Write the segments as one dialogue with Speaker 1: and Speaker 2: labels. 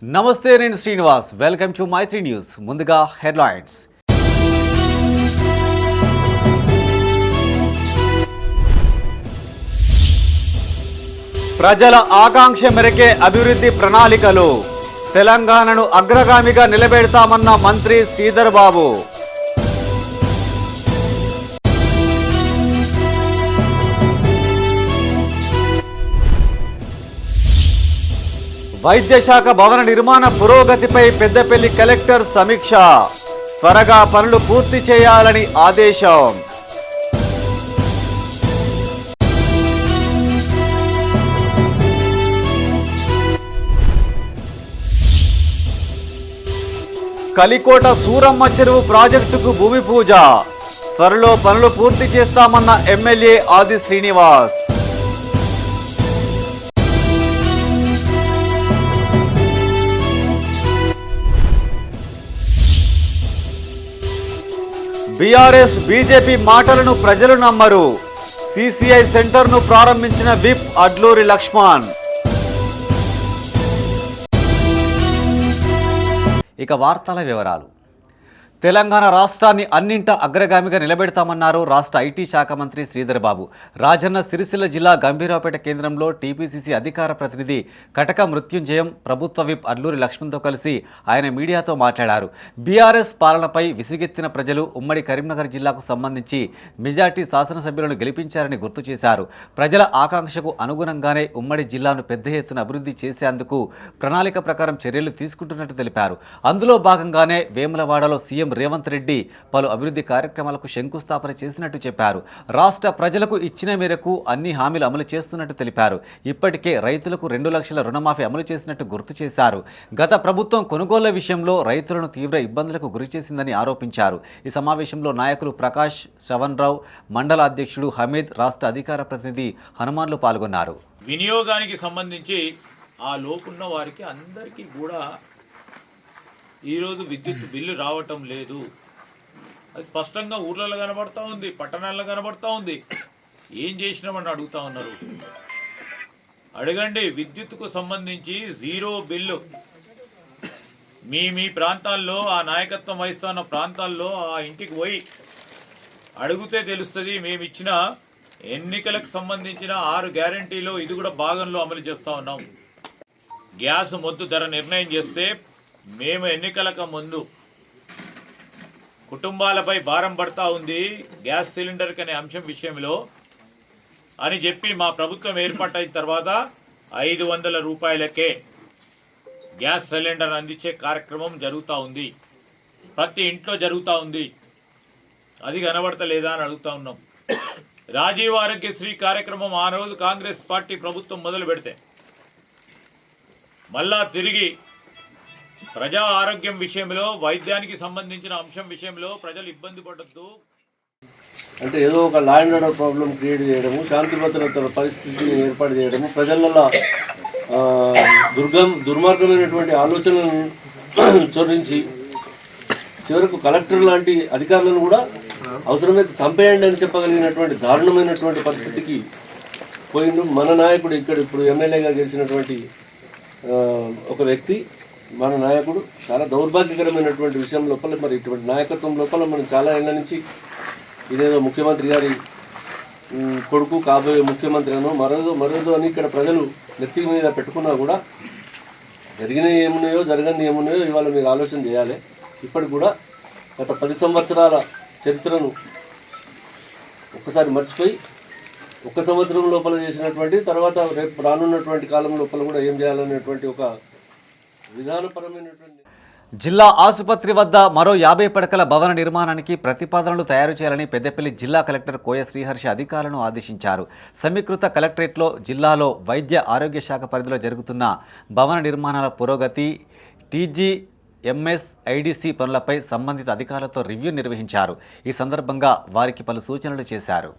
Speaker 1: నమస్తే, నేను Srinivas. Welcome to Maitri news. ముందుగా హెడ్లైన్స్. ప్రజల ఆకాంక్ష మేరకే అభివృద్ధి ప్రణాళికలు. తెలంగాణను అగ్రగామిగా నిలబెడతామన్న మంత్రి శ్రీధర్ బాబు. వైద్యశాఖ భవన నిర్మాణ పురోగతిపై పెద్దపల్లి కలెక్టర్ సమీక్ష. త్వరగా పనులు పూర్తి చేయాలని ఆదేశం. కలికోట సూరమ్మ చెరువు ప్రాజెక్టుకు భూమి పూజ. త్వరలో పనులు పూర్తి చేస్తామన్న ఎమ్మెల్యే ఆది శ్రీనివాస్. బీఆర్ఎస్ బీజేపీ మాటలను ప్రజలు నమ్మరు. సిసిఐ సెంటర్ను ప్రారంభించిన విప్ అడ్లూరి లక్ష్మణ్. ఇక వార్తల వివరాలు. తెలంగాణ రాష్ట్రాన్ని అన్నింటా అగ్రగామిగా నిలబెడతామన్నారు రాష్ట్ర ఐటీ శాఖ మంత్రి శ్రీధర్ బాబు. రాజన్న సిరిసిల్ల జిల్లా గంభీరావుపేట కేంద్రంలో టీపీసీసీ అధికార ప్రతినిధి కటక మృత్యుంజయం, ప్రభుత్వ విప్ అడ్లూరి లక్ష్మణ్తో కలిసి ఆయన మీడియాతో మాట్లాడారు. బీఆర్ఎస్ పాలనపై విసిగెత్తిన ప్రజలు ఉమ్మడి కరీంనగర్ జిల్లాకు సంబంధించి మెజార్టీ శాసనసభ్యులను గెలిపించారని గుర్తు చేశారు. ప్రజల ఆకాంక్షకు అనుగుణంగానే ఉమ్మడి జిల్లాను పెద్ద ఎత్తున అభివృద్ధి చేసేందుకు ప్రణాళిక ప్రకారం చర్యలు తీసుకుంటున్నట్టు తెలిపారు. అందులో భాగంగానే వేములవాడలో సీఎం రేవంత్ రెడ్డి పలు అభివృద్ధి కార్యక్రమాలకు శంకుస్థాపన చేసినట్టు చెప్పారు. రాష్ట్ర ప్రజలకు ఇచ్చిన మేరకు అన్ని హామీలు అమలు చేస్తున్నట్టు తెలిపారు. ఇప్పటికే రైతులకు 2 లక్షల రుణమాఫీ అమలు చేసినట్టు గుర్తు చేశారు. గత ప్రభుత్వం కొనుగోళ్ల విషయంలో రైతులను తీవ్ర ఇబ్బందులకు గురిచేసిందని ఆరోపించారు. ఈ సమావేశంలో నాయకులు ప్రకాష్, శ్రవణ్ రావు, మండల అధ్యక్షుడు హమీద్, రాష్ట్ర అధికార ప్రతినిధి హనుమాన్లు పాల్గొన్నారు.
Speaker 2: వినియోగానికి సంబంధించి ఆ లోపున్న వారికి అందరికీ కూడా ఈరోజు విద్యుత్ బిల్లు రావటం లేదు. అది స్పష్టంగా ఊర్లలో కనబడతా ఉంది, పట్టణాల్లో కనబడతా ఉంది. ఏం చేసినామని అడుగుతా ఉన్నారు. అడగండి. విద్యుత్కు సంబంధించి 0 బిల్లు మీ ప్రాంతాల్లో, ఆ నాయకత్వం వహిస్తున్న ప్రాంతాల్లో ఆ ఇంటికి పోయి అడిగితే తెలుస్తుంది. మేము ఇచ్చిన ఎన్నికలకు సంబంధించిన 6 గ్యారంటీలో ఇది కూడా భాగంలో అమలు చేస్తూ ఉన్నాం. గ్యాస్ మొద్దు ధర నిర్ణయం చేస్తే మేము ఎన్నికలకు ముందు కుటుంబాలపై భారం పడతా ఉంది గ్యాస్ సిలిండర్కి అనే అంశం విషయంలో అని చెప్పి మా ప్రభుత్వం ఏర్పాటైన తర్వాత 500 రూపాయలకే గ్యాస్ సిలిండర్ అందించే కార్యక్రమం జరుగుతూ ఉంది. ప్రతి ఇంట్లో జరుగుతూ ఉంది. అది కనబడతలేదా అని అడుగుతా ఉన్నాం. రాజీవ్ ఆరోగ్యశ్రీ కార్యక్రమం ఆ రోజు కాంగ్రెస్ పార్టీ ప్రభుత్వం మొదలు పెడితే మళ్ళా తిరిగి ప్రజా ఆరోగ్యం విషయంలో, వైద్యానికి సంబంధించిన అంశం విషయంలో ప్రజలు ఇబ్బంది పడద్దు
Speaker 3: అంటే ఏదో ఒక law and order problem create చేయడము, శాంతి భద్రతల పరిస్థితిని ఏర్పాటు చేయడము, ప్రజలలో దుర్మార్గమైనటువంటి ఆలోచనలను చొరించి చివరకు కలెక్టర్ లాంటి అధికారులను కూడా అవసరమైతే చంపేయండి అని చెప్పగలిగినటువంటి దారుణమైనటువంటి పరిస్థితికి పోయిండు మన నాయకుడు. ఇప్పుడు ఎమ్మెల్యేగా గెలిచినటువంటి ఒక వ్యక్తి, మన నాయకుడు చాలా దౌర్భాగ్యకరమైనటువంటి విషయం లోపల, మరి ఇటువంటి నాయకత్వం లోపల మనం చాలా ఏళ్ళ నుంచి ఇదేదో ముఖ్యమంత్రి గారి కొడుకు కాబోయే ముఖ్యమంత్రి అనో మరోదో అని ఇక్కడ ప్రజలు నెత్తి మీద పెట్టుకున్నా కూడా జరిగినవి ఏమున్నాయో జరగని ఏమున్నాయో ఇవాళ మీరు ఆలోచన చేయాలి. ఇప్పటికి కూడా గత 10 సంవత్సరాల చరిత్రను ఒక్కసారి మర్చిపోయి 1 సంవత్సరం లోపల చేసినటువంటి తర్వాత రేపు రానున్నటువంటి కాలం లోపల కూడా ఏం చేయాలనేటువంటి ఒక విధానపరమైనటువంటి.
Speaker 1: జిల్లా ఆసుపత్రి వద్ద మరో 50 పడకల భవన నిర్మాణానికి ప్రతిపాదనలు తయారు చేయాలని పెద్దపల్లి జిల్లా కలెక్టర్ కోయ శ్రీహర్ష అధికారులను ఆదేశించారు. సమీకృత కలెక్టరేట్లో జిల్లాలో వైద్య ఆరోగ్య శాఖ పరిధిలో జరుగుతున్న భవన నిర్మాణాల పురోగతి, టీజీఎంఎస్, ఐడీసీ పనులపై సంబంధిత అధికారులతో రివ్యూ నిర్వహించారు. ఈ సందర్భంగా వారికి పలు సూచనలు చేశారు.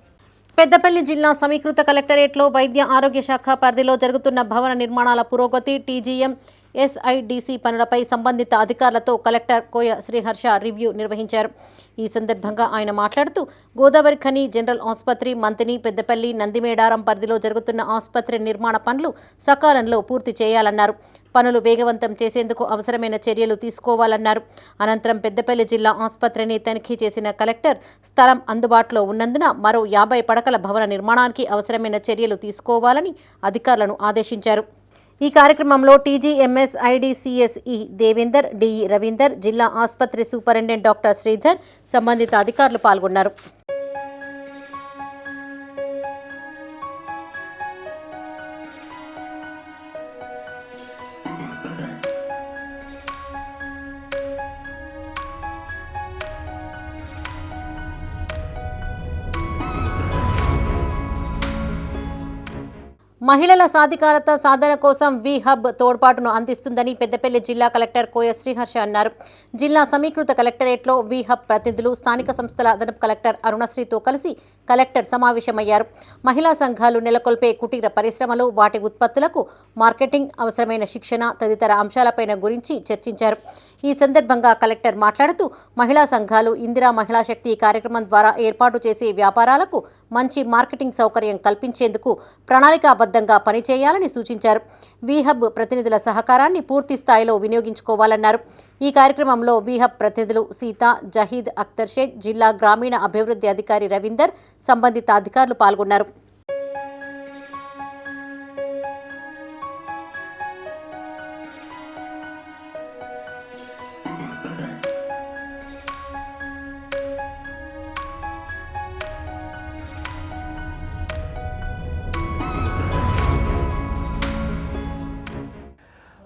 Speaker 4: పెద్దపల్లి జిల్లా సమీకృత కలెక్టరేట్లో వైద్య ఆరోగ్య శాఖ పరిధిలో జరుగుతున్న భవన నిర్మాణాల పురోగతి, టీజీఎం, ఎస్ఐడిసి పనులపై సంబంధిత అధికారులతో కలెక్టర్ కోయ శ్రీహర్ష రివ్యూ నిర్వహించారు. ఈ సందర్భంగా ఆయన మాట్లాడుతూ గోదావరి ఖని, జనరల్ ఆసుపత్రి, మంతిని, పెద్దపల్లి, నందిమేడారం పరిధిలో జరుగుతున్న ఆసుపత్రి నిర్మాణ పనులు సకాలంలో పూర్తి చేయాలన్నారు. పనులు వేగవంతం చేసేందుకు అవసరమైన చర్యలు తీసుకోవాలన్నారు. అనంతరం పెద్దపల్లి జిల్లా ఆసుపత్రిని తనిఖీ చేసిన కలెక్టర్ స్థలం అందుబాటులో ఉన్నందున మరో 50 పడకల భవన నిర్మాణానికి అవసరమైన చర్యలు తీసుకోవాలని అధికారులను ఆదేశించారు. ఈ కార్యక్రమంలో టీజీఎంఎస్ ఐడీసీఎస్ఈ దేవేందర్, డిఈ రవీందర్, జిల్లా ఆసుపత్రి సూపరింటెండెంట్ డాక్టర్ శ్రీధర్, సంబంధిత అధికారులు పాల్గొన్నారు. మహిళల సాధికారత సాధన కోసం వి హబ్ తోడ్పాటును అందిస్తుందని పెద్దపల్లి జిల్లా కలెక్టర్ కోయ శ్రీహర్ష అన్నారు. జిల్లా సమీకృత కలెక్టరేట్లో వి హబ్ ప్రతినిధులు, స్థానిక సంస్థల అదనపు కలెక్టర్ అరుణశ్రీతో కలిసి కలెక్టర్ సమావేశమయ్యారు. మహిళా సంఘాలు నెలకొల్పే కుటీర పరిశ్రమలు, వాటి ఉత్పత్తులకు మార్కెటింగ్, అవసరమైన శిక్షణ తదితర అంశాలపైన గురించి చర్చించారు. ఈ సందర్భంగా కలెక్టర్ మాట్లాడుతూ మహిళా సంఘాలు ఇందిరా మహిళా శక్తి కార్యక్రమం ద్వారా ఏర్పాటు చేసే వ్యాపారాలకు మంచి మార్కెటింగ్ సౌకర్యం కల్పించేందుకు ప్రణాళికాబద్ధంగా పనిచేయాలని సూచించారు. వీహబ్ ప్రతినిధుల సహకారాన్ని పూర్తి స్థాయిలో వినియోగించుకోవాలన్నారు. ఈ కార్యక్రమంలో వీహబ్ ప్రతినిధులు సీత, జహీద్ అఖ్తర్ షేక్, జిల్లా గ్రామీణ అభివృద్ధి అధికారి రవీందర్, సంబంధిత అధికారులు పాల్గొన్నారు.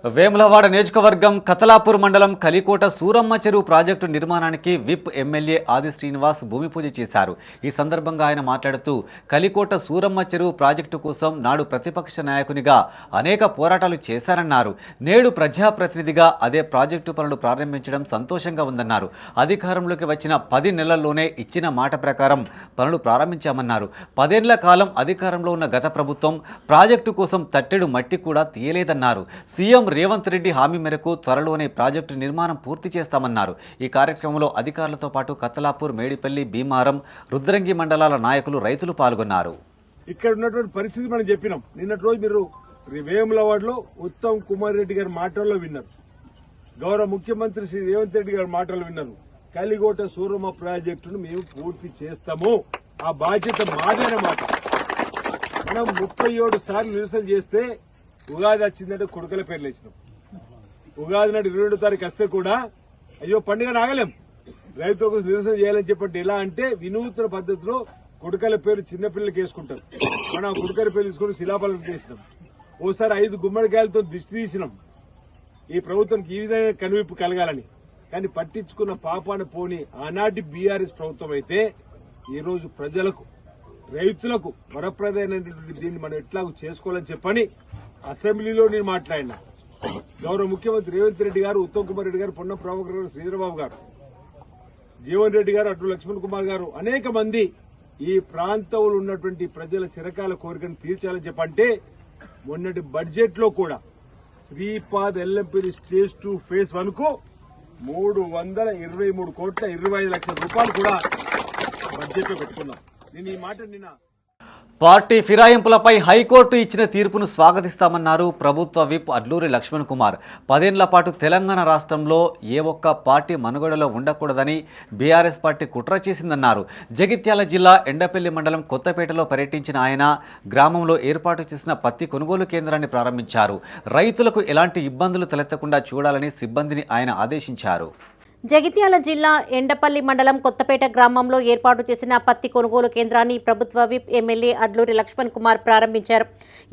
Speaker 1: వేములవాడ నియోజకవర్గం కతలాపూర్ మండలం కలికోట సూరమ్మ చెరువు ప్రాజెక్టు నిర్మాణానికి విప్ ఎమ్మెల్యే ఆది శ్రీనివాస్ భూమి పూజ చేశారు. ఈ సందర్భంగా ఆయన మాట్లాడుతూ కలికోట సూరమ్మ చెరువు ప్రాజెక్టు కోసం నాడు ప్రతిపక్ష నాయకునిగా అనేక పోరాటాలు చేశారన్నారు. నేడు ప్రజాప్రతినిధిగా అదే ప్రాజెక్టు పనులు ప్రారంభించడం సంతోషంగా ఉందన్నారు. అధికారంలోకి వచ్చిన 10 నెలల్లోనే ఇచ్చిన మాట ప్రకారం పనులు ప్రారంభించామన్నారు. 10 ఏళ్ల కాలం అధికారంలో ఉన్న గత ప్రభుత్వం ప్రాజెక్టు కోసం తట్టెడు మట్టి కూడా తీయలేదన్నారు. సీఎం రేవంత్ రెడ్డి హామీ మేరకు త్వరలోనే ప్రాజెక్టు నిర్మాణం పూర్తి చేస్తామన్నారు. ఈ కార్యక్రమంలో అధికారులతో పాటు కత్తలాపూర్, మేడిపల్లి, భీమారం, రుద్రంగి మండలాల నాయకులు, రైతులు పాల్గొన్నారు.
Speaker 5: ఇక్కడ ఉన్నటువంటి పరిస్థితి మనం చెప్పినాం. నిన్నటి రోజు మీరు వేములవాడలో ఉత్తమ్ కుమార్ రెడ్డి గారి మాటల్లో విన్నారు, గౌరవ ముఖ్యమంత్రి శ్రీ రేవంత్ రెడ్డి గారి మాటలు విన్నారు. కలిగోట సూరమ్మ ప్రాజెక్టును మేము పూర్తి చేస్తాము, ఆ బాధ్యత మాదన్నమాట. మనం 37 సార్లు నిరసన చేస్తే ఉగాది వచ్చిందంటే కొడుకల పేర్లు వేసినాం. ఉగాది నాడు 22వ తారీఖు వస్తే కూడా అయ్యో పండుగ ఆగలేం, రైతులకు నిరసన చేయాలని చెప్పండి. ఎలా అంటే వినూత్న పద్ధతిలో కొడుకల పేరు చిన్నపిల్లలకి వేసుకుంటారు. మనం ఆ కొడుకల పేరు తీసుకుని శిలాపలకం చేసినాం. ఓసారి 5 గుమ్మడికాయలతో దిష్టి తీసినాం ఈ ప్రభుత్వానికి ఈ విధంగా కనువిప్పు కలగాలని. కానీ పట్టించుకున్న పాపాన పోని ఆనాటి బీఆర్ఎస్ ప్రభుత్వం అయితే ఈరోజు ప్రజలకు, రైతులకు వరప్రదమైనటువంటి దీన్ని మనం ఎట్లాగూ చేసుకోవాలని చెప్పని అసెంబ్లీలో నేను మాట్లాడినా. గౌరవ ముఖ్యమంత్రి రేవంత్ రెడ్డి గారు, ఉత్తమ్ కుమార్ రెడ్డి గారు, పొన్నం ప్రభాకర్ గారు, శ్రీధరబాబు గారు, జీవన్ రెడ్డి గారు, అటు లక్ష్మణ్ కుమార్ గారు, అనేక మంది ఈ ప్రాంతంలో ఉన్నటువంటి ప్రజల చిరకాల కోరికను తీర్చాలని చెప్పంటే మొన్నటి బడ్జెట్ లో కూడా శ్రీపాద్ ఎల్లంపల్లి స్టేజ్ 2 ఫేజ్ 1 కు 323,25,00,000 రూపాయలు కూడా బడ్జెట్ లో పెట్టుకున్నాం. నేను ఈ మాట నిన్న
Speaker 1: పార్టీ ఫిరాయింపులపై హైకోర్టు ఇచ్చిన తీర్పును స్వాగతిస్తామన్నారు ప్రభుత్వ విప్ అడ్లూరి లక్ష్మణ్ కుమార్. 10 ఏళ్ల పాటు తెలంగాణ రాష్ట్రంలో ఏ ఒక్క పార్టీ మనుగడలో ఉండకూడదని బీఆర్ఎస్ పార్టీ కుట్ర చేసిందన్నారు. జగిత్యాల జిల్లా ఎండపల్లి మండలం కొత్తపేటలో పర్యటించిన ఆయన గ్రామంలో ఏర్పాటు చేసిన పత్తి కొనుగోలు కేంద్రాన్ని ప్రారంభించారు. రైతులకు ఎలాంటి ఇబ్బందులు తలెత్తకుండా చూడాలని సిబ్బందిని ఆయన ఆదేశించారు.
Speaker 4: జగిత్యాల జిల్లా ఎండపల్లి మండలం కొత్తపేట గ్రామంలో ఏర్పాటు చేసిన పత్తి కొనుగోలు కేంద్రాన్ని ప్రభుత్వ విప్ ఎమ్మెల్యే అడ్లూరి లక్ష్మణ్ కుమార్ ప్రారంభించారు.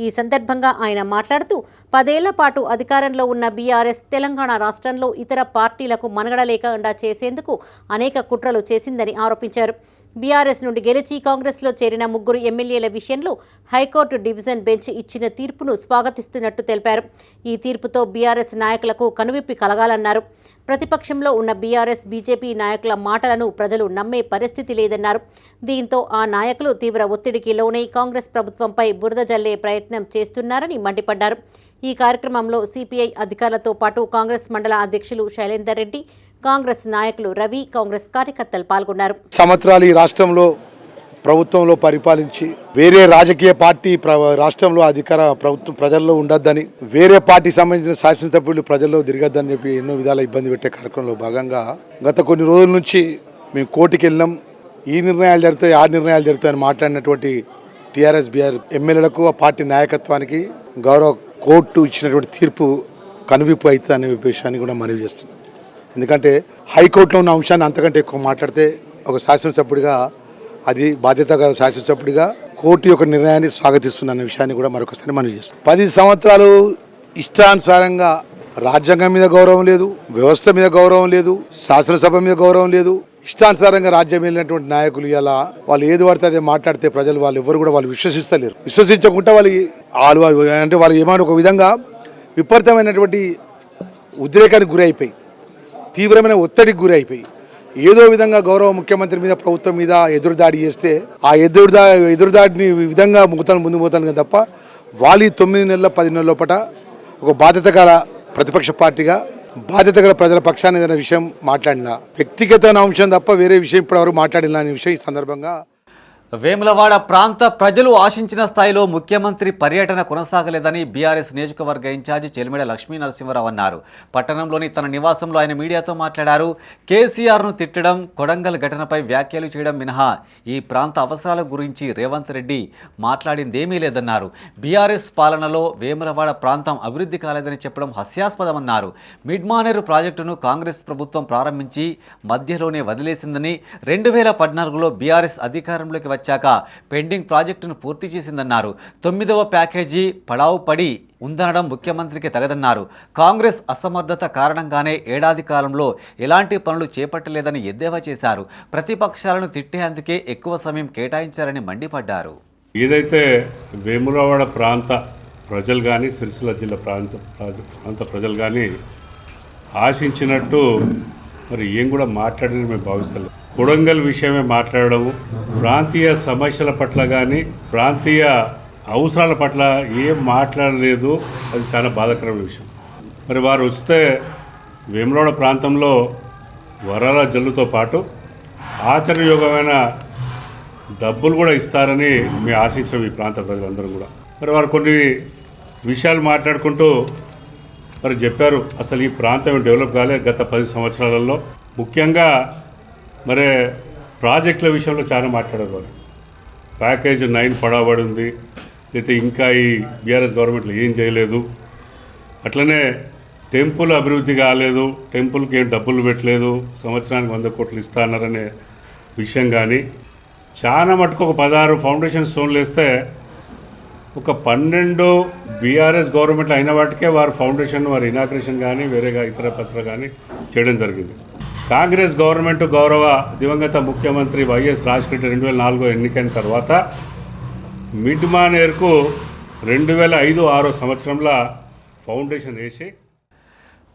Speaker 4: ఈ సందర్భంగా ఆయన మాట్లాడుతూ 10 ఏళ్ల పాటు అధికారంలో ఉన్న బీఆర్ఎస్ తెలంగాణ రాష్ట్రంలో ఇతర పార్టీలకు మనుగడ లేకుండా చేసేందుకు అనేక కుట్రలు చేసిందని ఆరోపించారు. బీఆర్ఎస్ నుండి గెలిచి కాంగ్రెస్లో చేరిన 3 ఎమ్మెల్యేల విషయంలో హైకోర్టు డివిజన్ బెంచ్ ఇచ్చిన తీర్పును స్వాగతిస్తున్నట్టు తెలిపారు. ఈ తీర్పుతో బీఆర్ఎస్ నాయకులకు కనువిప్పి కలగాలన్నారు. ప్రతిపక్షంలో ఉన్న బీఆర్ఎస్, బీజేపీ నాయకుల మాటలను ప్రజలు నమ్మే పరిస్థితి లేదన్నారు. దీంతో ఆ నాయకులు తీవ్ర ఒత్తిడికి లోనై కాంగ్రెస్ ప్రభుత్వంపై బురద జల్లే ప్రయత్నం చేస్తున్నారని మండిపడ్డారు. ఈ కార్యక్రమంలో సిపిఐ అధికారులతో పాటు కాంగ్రెస్ మండల అధ్యక్షులు శైలేందర్ రెడ్డి, కాంగ్రెస్ నాయకులు రవి, కాంగ్రెస్ కార్యకర్తలు పాల్గొన్నారు.
Speaker 6: సంవత్సరాలు ఈ రాష్ట్రంలో ప్రభుత్వంలో పరిపాలించి వేరే రాజకీయ పార్టీ రాష్ట్రంలో అధికార ప్రభుత్వం ప్రజల్లో ఉండొద్దని, వేరే పార్టీ సంబంధించిన శాసనసభ్యులు ప్రజల్లో తిరగద్దని చెప్పి ఎన్నో విధాల ఇబ్బంది పెట్టే కార్యక్రమంలో భాగంగా గత కొన్ని రోజుల నుంచి మేము కోర్టుకి వెళ్ళాం. ఈ నిర్ణయాలు జరుగుతాయి, ఆ నిర్ణయాలు జరుగుతాయని మాట్లాడినటువంటి టీఆర్ఎస్ బీఆర్ ఎమ్మెల్యేలకు, ఆ పార్టీ నాయకత్వానికి గౌరవ కోర్టు ఇచ్చినటువంటి తీర్పు కనువిప్పు అవుతుంది అనే విషయాన్ని కూడా మనవి చేస్తున్నాం. ఎందుకంటే హైకోర్టులో ఉన్న అంశాన్ని అంతకంటే ఎక్కువ మాట్లాడితే ఒక శాసనసభ్యుడిగా, అది బాధ్యత గల శాసనసభ్యుడిగా కోర్టు యొక్క నిర్ణయాన్ని స్వాగతిస్తున్న విషయాన్ని కూడా మరొకసారి మనవి చేస్తాం. 10 సంవత్సరాలు ఇష్టానుసారంగా రాజ్యాంగం మీద గౌరవం లేదు, వ్యవస్థ మీద గౌరవం లేదు, శాసనసభ మీద గౌరవం లేదు, ఇష్టానుసారంగా రాజ్యం వెళ్ళినటువంటి నాయకులు ఇలా వాళ్ళు ఏది పడితే అదే మాట్లాడితే ప్రజలు వాళ్ళు ఎవరు కూడా వాళ్ళు విశ్వసిస్తలేరు. విశ్వసించకుండా వాళ్ళు అంటే వాళ్ళు ఏమైనా ఒక విధంగా విపరీతమైనటువంటి ఉద్రేకానికి గురి అయిపోయి, తీవ్రమైన ఒత్తిడికి గురి అయిపోయి ఏదో విధంగా గౌరవ ముఖ్యమంత్రి మీద, ప్రభుత్వం మీద ఎదురుదాడి చేస్తే ఆ ఎదురుదాడిని విధంగా ముందు పోతాను తప్ప వాళ్ళు 9 నెలల 10 నెలల లోపల ఒక బాధ్యత గల ప్రతిపక్ష పార్టీగా, బాధ్యత గల ప్రజల పక్షాన్ని ఏదైనా విషయం మాట్లాడినా వ్యక్తిగత అంశం తప్ప వేరే విషయం ఇప్పటివరకు మాట్లాడినా అనే విషయం ఈ సందర్భంగా
Speaker 1: వేములవాడ ప్రాంత ప్రజలు ఆశించిన స్థాయిలో ముఖ్యమంత్రి పర్యటన కొనసాగలేదని బీఆర్ఎస్ నియోజకవర్గ ఇన్ఛార్జి చెలిమెడ లక్ష్మీ నరసింహరావు అన్నారు. పట్టణంలోని తన నివాసంలో ఆయన మీడియాతో మాట్లాడారు. కేసీఆర్ను తిట్టడం, కొడంగల్ ఘటనపై వ్యాఖ్యలు చేయడం మినహా ఈ ప్రాంత అవసరాల గురించి రేవంత్ రెడ్డి మాట్లాడిందేమీ లేదన్నారు. బీఆర్ఎస్ పాలనలో వేములవాడ ప్రాంతం అభివృద్ధి కాలేదని చెప్పడం హాస్యాస్పదమన్నారు. మిడ్మానేరు ప్రాజెక్టును కాంగ్రెస్ ప్రభుత్వం ప్రారంభించి మధ్యలోనే వదిలేసిందని, 2014లో బీఆర్ఎస్ అధికారంలోకి వచ్చాక పెండింగ్ ప్రాజెక్టును పూర్తి చేసిందన్నారు. 9వ ప్యాకేజీ పడావు పడి ఉందనడం ముఖ్యమంత్రికి తగదన్నారు. కాంగ్రెస్ అసమర్థత కారణంగానే ఏడాది కాలంలో ఎలాంటి పనులు చేపట్టలేదని ఎద్దేవా చేశారు. ప్రతిపక్షాలను తిట్టేందుకే ఎక్కువ సమయం కేటాయించారని మండిపడ్డారు.
Speaker 7: ఏదైతే వేములవాడ ప్రాంత ప్రజలు కానీ, సిరిసిల్ల జిల్లా ప్రాంత ప్రజలు కానీ ఆశించినట్టు మరి ఏం కూడా మాట్లాడని మేము భావిస్తలేము. కొడంగల్ విషయమే మాట్లాడడము, ప్రాంతీయ సమస్యల పట్ల కానీ, ప్రాంతీయ అవసరాల పట్ల ఏం మాట్లాడలేదు. అది చాలా బాధాకరమైన విషయం. మరి వారు వస్తే వేములవాడ ప్రాంతంలో వరాల జల్లుతో పాటు ఆచరణయోగమైన డబ్బులు కూడా ఇస్తారని మేము ఆశించాం ఈ ప్రాంత ప్రజలందరూ కూడా. మరి వారు కొన్ని విషయాలు మాట్లాడుకుంటూ మరి చెప్పారు, అసలు ఈ ప్రాంతం డెవలప్ కాలేదు గత 10 సంవత్సరాలలో. ముఖ్యంగా మరి ప్రాజెక్టుల విషయంలో చాలా మాట్లాడారు. వాళ్ళు ప్యాకేజ్ 9 పడబడి ఉంది, అయితే ఇంకా ఈ బీఆర్ఎస్ గవర్నమెంట్లో ఏం చేయలేదు. అట్లనే టెంపుల్ అభివృద్ధి కాలేదు, టెంపుల్కి ఏం డబ్బులు పెట్టలేదు, సంవత్సరానికి 100 కోట్లు ఇస్తా అన్నారనే విషయం కానీ, చాలా మటుకు ఒక 16 ఫౌండేషన్ స్టోన్లు వేస్తే ఒక 12 బీఆర్ఎస్ గవర్నమెంట్లో అయిన వాటికే వారు ఫౌండేషన్, వారి ఇనాగ్రేషన్ కానీ వేరేగా ఇతర పత్ర కానీ చేయడం జరిగింది. కాంగ్రెస్ గవర్నమెంట్ గౌరవ దివంగత ముఖ్యమంత్రి వైఎస్ రాజశేఖర రెడ్డి 2004 ఎన్నికైన తర్వాత మిడ్మానేర్కు 2005-06 సంవత్సరంలో ఫౌండేషన్ వేసి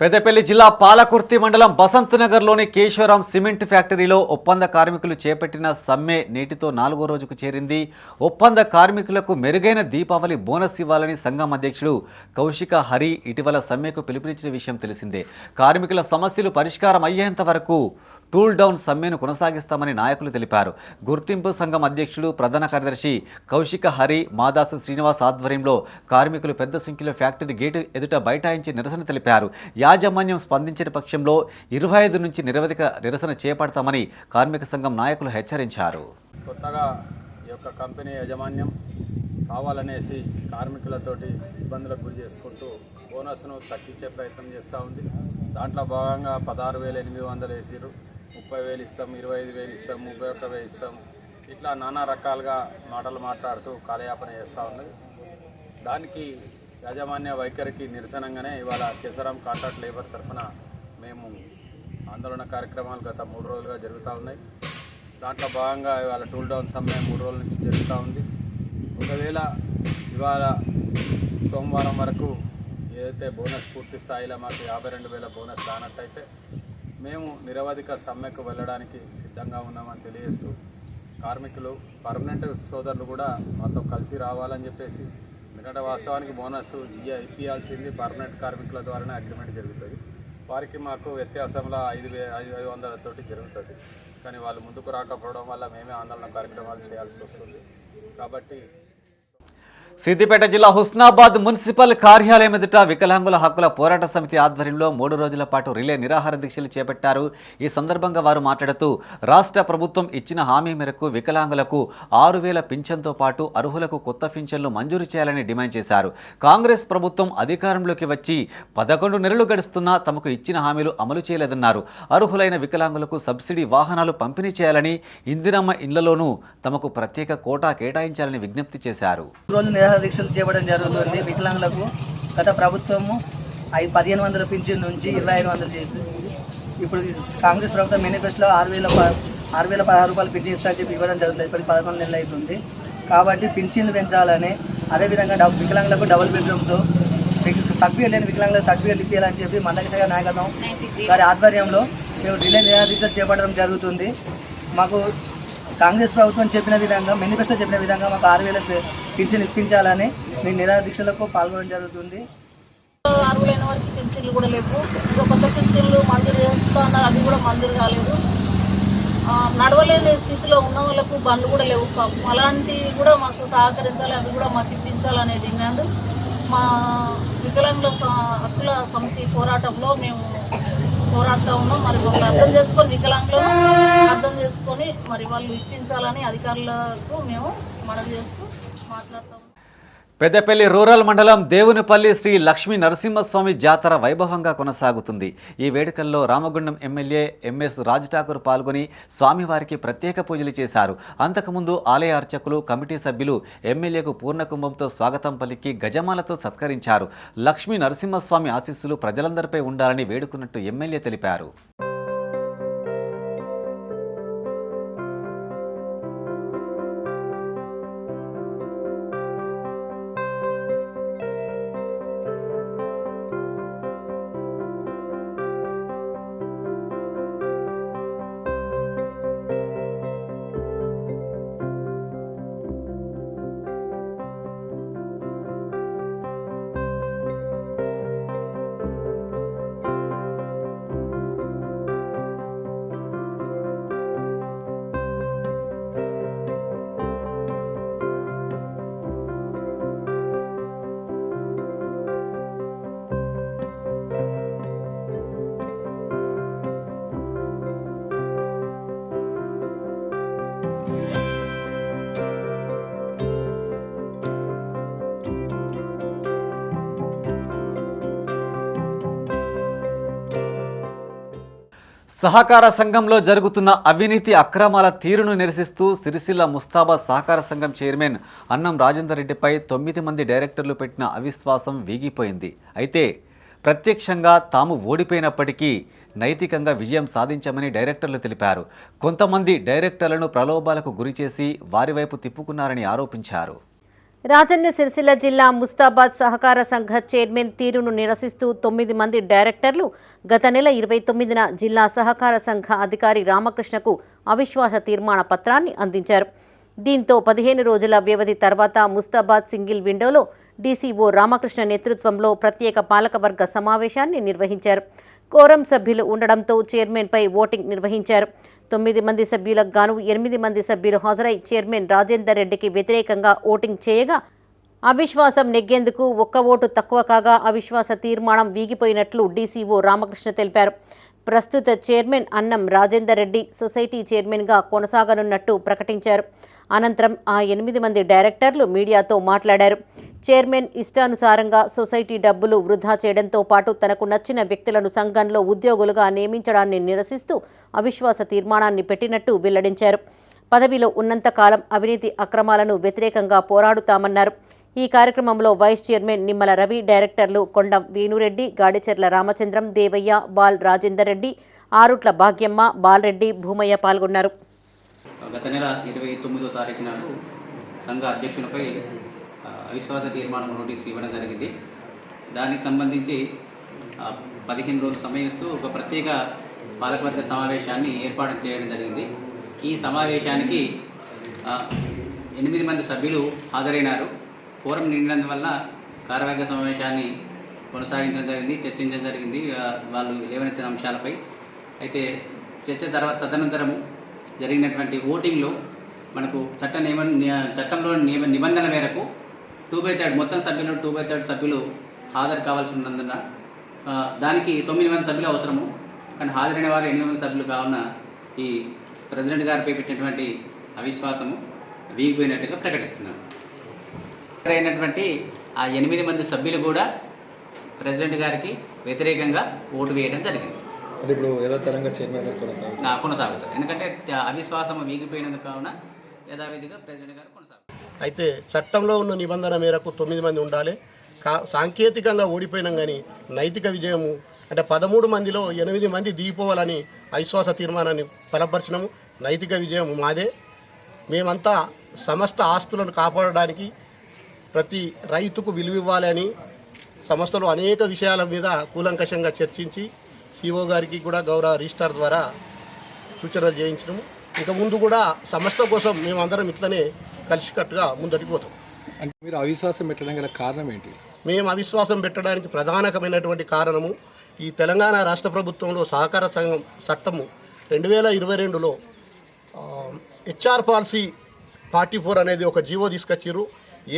Speaker 1: పెద్దపల్లి జిల్లా పాలకుర్తి మండలం బసంత్ నగర్లోని కేశవరాం సిమెంట్ ఫ్యాక్టరీలో ఒప్పంద కార్మికులు చేపట్టిన సమ్మె నేటితో 4వ రోజుకు చేరింది. ఒప్పంద కార్మికులకు మెరుగైన దీపావళి బోనస్ ఇవ్వాలని సంఘం అధ్యక్షుడు కౌశిక హరి ఇటీవల సమ్మెకు పిలుపునిచ్చిన విషయం తెలిసిందే. కార్మికుల సమస్యలు పరిష్కారం అయ్యేంత వరకు టూల్ డౌన్ సమ్మెను కొనసాగిస్తామని నాయకులు తెలిపారు. గుర్తింపు సంఘం అధ్యక్షుడు ప్రధాన కార్యదర్శి కౌశిక హరి, మాదాసు శ్రీనివాస్ ఆధ్వర్యంలో కార్మికులు పెద్ద సంఖ్యలో ఫ్యాక్టరీ గేటు ఎదుట బైఠాయించి నిరసన తెలిపారు. యాజమాన్యం స్పందించిన పక్షంలో 25 నుంచి నిరవధిక నిరసన చేపడతామని కార్మిక సంఘం నాయకులు హెచ్చరించారు.
Speaker 8: కొత్తగా ఈ యొక్క కంపెనీ యాజమాన్యం కావాలనేసి కార్మికులతోటి ఇబ్బందులకు గురి చేసుకుంటూ బోనస్ను తగ్గించే ప్రయత్నం చేస్తూ ఉంది. దాంట్లో భాగంగా 16,800 వేసిరు, 30,000 ఇస్తాం, 25,000 ఇస్తాం, 31,000 ఇస్తాం, ఇట్లా నానా రకాలుగా మాటలు మాట్లాడుతూ కాలయాపన చేస్తూ ఉన్నది. దానికి యాజమాన్య వైఖరికి నిరసనగానే ఇవాళ కేశవరాం కాంట్రాక్ట్ లేబర్ తరఫున మేము ఆందోళన కార్యక్రమాలు గత 3 రోజులుగా జరుగుతూ ఉన్నాయి. దాంట్లో భాగంగా ఇవాళ టూల్ డౌన్ సమ్మె 3 రోజుల నుంచి జరుగుతూ ఉంది. ఒకవేళ ఇవాళ సోమవారం వరకు ఏదైతే బోనస్ పూర్తి స్థాయిలో మాకు 52,000 బోనస్ రానట్టయితే మేము నిరవధిక సమ్మెకు వెళ్ళడానికి సిద్ధంగా ఉన్నామని తెలియజేస్తూ, కార్మికులు పర్మనెంట్ సోదరులు కూడా మాతో కలిసి రావాలని చెప్పేసి ఎందుకంటే వాస్తవానికి బోనస్ ఇప్పించాల్సింది పర్మనెంట్ కార్మికుల ద్వారానే అగ్రిమెంట్ జరుగుతుంది. వారికి మాకు వ్యత్యాసంలో 5,500 తోటి జరుగుతుంది. కానీ వాళ్ళు ముందుకు రాకపోవడం వల్ల మేమే ఆందోళన కార్యక్రమాలు చేయాల్సి వస్తుంది. కాబట్టి
Speaker 1: సిద్దిపేట జిల్లా హుస్నాబాద్ మున్సిపల్ కార్యాలయం ఎదుట వికలాంగుల హక్కుల పోరాట సమితి ఆధ్వర్యంలో 3 రోజుల పాటు రిలే నిరాహార దీక్షలు చేపట్టారు. ఈ సందర్భంగా వారు మాట్లాడుతూ రాష్ట్ర ప్రభుత్వం ఇచ్చిన హామీ మేరకు వికలాంగులకు 6,000 పింఛన్తో పాటు అర్హులకు కొత్త పింఛన్లు మంజూరు చేయాలని డిమాండ్ చేశారు. కాంగ్రెస్ ప్రభుత్వం అధికారంలోకి వచ్చి 11 నెలలు గడుస్తున్నా తమకు ఇచ్చిన హామీలు అమలు చేయలేదన్నారు. అర్హులైన వికలాంగులకు సబ్సిడీ వాహనాలు పంపిణీ చేయాలని, ఇందిరమ్మ ఇళ్లలోనూ తమకు ప్రత్యేక కోటా కేటాయించాలని విజ్ఞప్తి చేశారు.
Speaker 9: నిరాహార దీక్షలు చేపట్టడం జరుగుతుంది. వికలాంగులకు గత ప్రభుత్వము 1,500 పింఛన్ నుంచి 2,500 చేసి ఇప్పుడు కాంగ్రెస్ ప్రభుత్వం మేనిఫెస్టోలో 6,016 రూపాయలు పింఛన్ ఇస్తా చెప్పి ఇవ్వడం జరుగుతుంది. ఇప్పటికి 11 నెలలు అవుతుంది. కాబట్టి పింఛన్లు పెంచాలని, అదేవిధంగా వికలాంగులకు డబుల్ బెడ్రూమ్స్, సర్టిఫికేట్ లేని వికలాంగులకు సర్టిఫికేట్ ఇప్పించాలని చెప్పి మందకృష్ణ నాయకత్వం గారి ఆధ్వర్యంలో మేము రిలే నిరాహార దీక్షలు చేపట్టడం జరుగుతుంది. మాకు కాంగ్రెస్ ప్రభుత్వం చెప్పిన విధంగా, మేనిఫెస్టో చెప్పిన విధంగా మాకు 6,000 పింఛన్లు ఇప్పించాలని మేము నిరాహార దీక్షలకు పాల్గొనడం జరుగుతుంది.
Speaker 10: అర్హులైన వారికి పింఛన్లు కూడా లేవు. ఇంకా కొత్త పింఛన్లు మంజూరు చేస్తూ అన్నారు, అవి కూడా మంజూరు కాలేదు. నడవలేని స్థితిలో ఉన్న వాళ్ళకు బండ్లు కూడా లేవు. అలాంటివి కూడా మాకు సహకరించాలి, అవి కూడా మాకు ఇప్పించాలనే డిమాండ్ మా వికలాంగుల హక్కుల సమితి పోరాటంలో మేము పోరాడుతూ ఉన్నాం. మరి వాళ్ళు అర్థం చేసుకొని, వికలాంగులను అర్థం చేసుకొని మరి వాళ్ళు ఇప్పించాలని అధికారులకు మేము మనవి చేస్తూ మాట్లాడుతాం.
Speaker 1: పెద్దపల్లి రూరల్ మండలం దేవునిపల్లి శ్రీ లక్ష్మీ నరసింహస్వామి జాతర వైభవంగా కొనసాగుతుంది. ఈ వేడుకల్లో రామగుండం ఎమ్మెల్యే ఎంఎస్ రాజ్ ఠాకూర్ పాల్గొని స్వామివారికి ప్రత్యేక పూజలు చేశారు. అంతకుముందు ఆలయ అర్చకులు, కమిటీ సభ్యులు ఎమ్మెల్యేకు పూర్ణకుంభంతో స్వాగతం పలికి గజమాలతో సత్కరించారు. లక్ష్మీ నరసింహస్వామి ఆశీస్సులు ప్రజలందరిపై ఉండాలని వేడుకున్నట్టు ఎమ్మెల్యే తెలిపారు. సహకార సంఘంలో జరుగుతున్న అవినీతి అక్రమాల తీరును నిరసిస్తూ సిరిసిల్ల ముస్తాబాద్ సహకార సంఘం చైర్మన్ అన్నం రాజేందర్ రెడ్డిపై 9 మంది డైరెక్టర్లు పెట్టిన అవిశ్వాసం వీగిపోయింది. అయితే ప్రత్యక్షంగా తాము ఓడిపోయినప్పటికీ నైతికంగా విజయం సాధించామని డైరెక్టర్లు తెలిపారు. కొంతమంది డైరెక్టర్లను ప్రలోభాలకు గురిచేసి వారి వైపు తిప్పుకున్నారని ఆరోపించారు.
Speaker 4: రాజన్న సిరిసిల్ల జిల్లా ముస్తాబాద్ సహకార సంఘ చైర్మన్ తీరును నిరసిస్తూ 9 మంది డైరెక్టర్లు గత నెల 29న జిల్లా సహకార సంఘ అధికారి రామకృష్ణకు అవిశ్వాస తీర్మాన పత్రాన్ని అందించారు. దీంతో 15 రోజుల వ్యవధి తర్వాత ముస్తాబాద్ సింగిల్ విండోలో డీసీఓ రామకృష్ణ నేతృత్వంలో ప్రత్యేక పాలకవర్గ సమావేశాన్ని నిర్వహించారు. కోరం సభ్యులు ఉండడంతో చైర్మన్పై ఓటింగ్ నిర్వహించారు. 9 మంది సభ్యులకు గాను 8 మంది సభ్యులు హాజరై చైర్మన్ రాజేందర్ రెడ్డికి వ్యతిరేకంగా ఓటింగ్ చేయగా అవిశ్వాసం నెగ్గేందుకు 1 ఓటు తక్కువ కాగా అవిశ్వాస తీర్మానం వీగిపోయినట్లు డీసీఓ రామకృష్ణ తెలిపారు. ప్రస్తుత చైర్మన్ అన్నం రాజేందర్ రెడ్డి సొసైటీ చైర్మన్గా కొనసాగనున్నట్టు ప్రకటించారు. అనంతరం ఆ 8 మంది డైరెక్టర్లు మీడియాతో మాట్లాడారు. చైర్మన్ ఇష్టానుసారంగా సొసైటీ డబ్బులు వృధా చేయడంతో పాటు తనకు నచ్చిన వ్యక్తులను సంఘంలో ఉద్యోగులుగా నియమించడాన్ని నిరసిస్తూ అవిశ్వాస తీర్మానాన్ని పెట్టినట్టు వెల్లడించారు. పదవిలో ఉన్నంతకాలం అవినీతి అక్రమాలను వ్యతిరేకంగా పోరాడుతామన్నారు. ఈ కార్యక్రమంలో వైస్ చైర్మన్ నిమ్మల రవి, డైరెక్టర్లు కొండం వేణురెడ్డి, గాడిచెర్ల రామచంద్రం, దేవయ్య, బాల్ రాజేందర్ రెడ్డి, ఆరుట్ల భాగ్యమ్మ, బాలరెడ్డి, భూమయ్య పాల్గొన్నారు.
Speaker 11: గత నెల 29వ తారీఖు నాడు సంఘ అధ్యక్షునిపై అవిశ్వాస తీర్మానం నోటీసు ఇవ్వడం జరిగింది. దానికి సంబంధించి 15 రోజులు సమయం ఇస్తూ ఒక ప్రత్యేక పాలకవర్గ సమావేశాన్ని ఏర్పాటు చేయడం జరిగింది. ఈ సమావేశానికి 8 మంది సభ్యులు హాజరైనారు. కోరం నిండినందువల్ల కార్యవర్గ సమావేశాన్ని కొనసాగించడం జరిగింది, చర్చించడం జరిగింది వాళ్ళు లేవనెత్తిన అంశాలపై. అయితే చర్చ తర్వాత తదనంతరము జరిగినటువంటి ఓటింగ్లో మనకు చట్టంలో నిబంధనల మేరకు 2/3 మొత్తం సభ్యులు 2/3 సభ్యులు హాజరు కావాల్సి ఉన్నందున దానికి 9 మంది సభ్యులు అవసరము. కానీ హాజరైన వారు 8 మంది సభ్యులు కావున ఈ ప్రెసిడెంట్ గారిపై పెట్టినటువంటి అవిశ్వాసము వీగిపోయినట్టుగా ప్రకటిస్తున్నారు. అయినటువంటి ఆ 8 మంది సభ్యులు కూడా ప్రెసిడెంట్ గారికి వ్యతిరేకంగా ఓటు వేయడం జరిగింది.
Speaker 12: ఇప్పుడు యథాతథంగా చైర్మన్ గారు
Speaker 11: కొనసాగుతారు. ఎందుకంటే అవిశ్వాసం వీగిపోయినందుకు కావున యథావిధిగా ప్రెసిడెంట్ గారు కొనసాగుతారు.
Speaker 13: అయితే చట్టంలో ఉన్న నిబంధన మేరకు 9 మంది ఉండాలి. సాంకేతికంగా ఓడిపోయినాం కానీ నైతిక విజయము అంటే 13 మందిలో 8 మంది దిగిపోవాలని అవిశ్వాస తీర్మానాన్ని బలపరిచినాము. నైతిక విజయం మాదే. మేమంతా సమస్త ఆస్తులను కాపాడడానికి ప్రతి రైతుకు విలువ ఇవ్వాలని సంస్థలో అనేక విషయాల మీద కూలంకషంగా చర్చించి సిఓ గారికి కూడా గౌరవ రిజిస్ట్రార్ ద్వారా సూచనలు చేయించడము. ఇక ముందు కూడా సంస్థ కోసం మేమందరం ఇట్లనే కలిసికట్టుగా ముందటికి పోతాం.
Speaker 12: అంటే మీరు అవిశ్వాసం పెట్టడం గల కారణం ఏంటి?
Speaker 13: మేము అవిశ్వాసం పెట్టడానికి ప్రధానమైనటువంటి కారణము ఈ తెలంగాణ రాష్ట్ర ప్రభుత్వంలో సహకార సంఘం చట్టము 2022లో హెచ్ఆర్ పాలసీ 44 అనేది ఒక జీవో తీసుకొచ్చారు.